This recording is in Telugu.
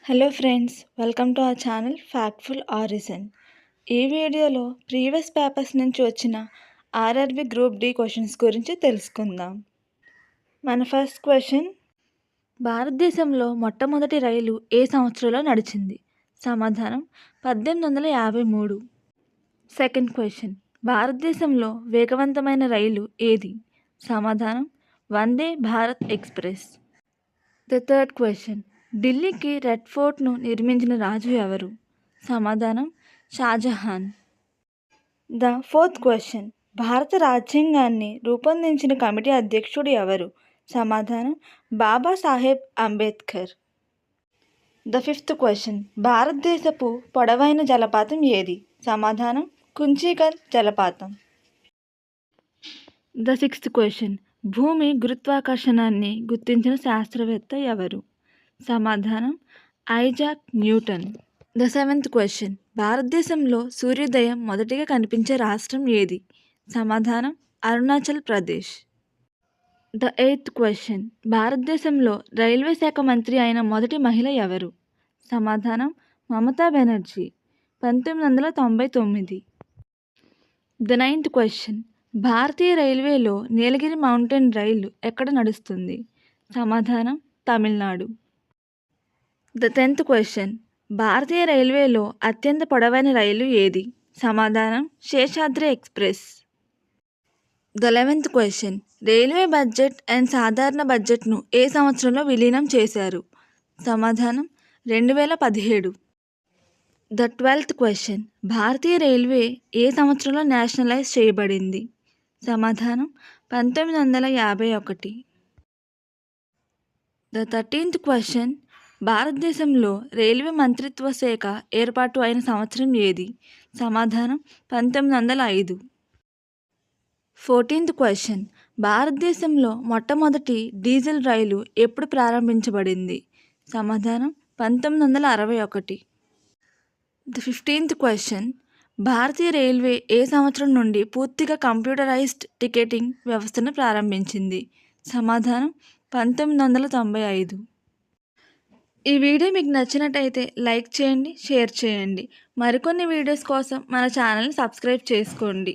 Hello friends, welcome to our channel factful origin. ఈ వీడియోలో ప్రీవియస్ పేపర్స్ నుంచి వచ్చిన ఆర్ఆర్బి గ్రూప్ డి క్వశ్చన్స్ గురించి తెలుసుకుందాం. మన ఫస్ట్ క్వశ్చన్, భారతదేశంలో మొట్టమొదటి రైలు ఏ సంవత్సరంలో నడిచింది? సమాధానం 1853. సెకండ్ క్వశ్చన్, భారతదేశంలో వేగవంతమైన రైలు ఏది? సమాధానం Vande Bharat express. The third question, ఢిల్లీకి రెడ్ ఫోర్ట్ను నిర్మించిన రాజు ఎవరు? సమాధానం షాజహాన్. ద ఫోర్త్ క్వశ్చన్, భారత రాజ్యాంగాన్ని రూపొందించిన కమిటీ అధ్యక్షుడు ఎవరు? సమాధానం Babasaheb Ambedkar. The fifth question, భారతదేశపు పొడవైన జలపాతం ఏది? సమాధానం కుంచికల్ జలపాతం. ద సిక్స్త్ క్వశ్చన్, భూమి గురుత్వాకర్షణాన్ని గుర్తించిన శాస్త్రవేత్త ఎవరు? సమాధానం Isaac Newton. The seventh question, భారతదేశంలో సూర్యోదయం మొదటిగా కనిపించే రాష్ట్రం ఏది? సమాధానం Arunachal Pradesh. The eighth question, భారతదేశంలో రైల్వే శాఖ మంత్రి అయిన మొదటి మహిళ ఎవరు? సమాధానం Mamata Banerjee, 1999. The ninth question, భారతీయ రైల్వేలో నీలగిరి మౌంటైన్ రైలు ఎక్కడ నడుస్తుంది? సమాధానం తమిళనాడు. ద 10th క్వశ్చన్, భారతీయ రైల్వేలో అత్యంత పొడవైన రైలు ఏది? సమాధానం Sheshadri express. The 11th question, railway budget and సాధారణ బడ్జెట్ను ఏ సంవత్సరంలో విలీనం చేశారు? సమాధానం 2017. ద 12th క్వశ్చన్, భారతీయ రైల్వే ఏ సంవత్సరంలో నేషనలైజ్ చేయబడింది? సమాధానం 1951. ద 13th క్వశ్చన్, భారతదేశంలో రైల్వే మంత్రిత్వ శాఖ ఏర్పాటు అయిన సంవత్సరం ఏది? సమాధానం 1905. 14th క్వశ్చన్, భారతదేశంలో మొట్టమొదటి డీజిల్ రైలు ఎప్పుడు ప్రారంభించబడింది? సమాధానం 1961. ద 15th క్వశ్చన్, భారతీయ రైల్వే ఏ సంవత్సరం నుండి పూర్తిగా కంప్యూటరైజ్డ్ టికెటింగ్ వ్యవస్థను ప్రారంభించింది? సమాధానం 1995. ఈ వీడియో మీకు నచ్చినట్టయితే లైక్ చేయండి, షేర్ చేయండి. మరికొన్ని వీడియోస్ కోసం మన ఛానల్ని సబ్స్క్రైబ్ చేసుకోండి.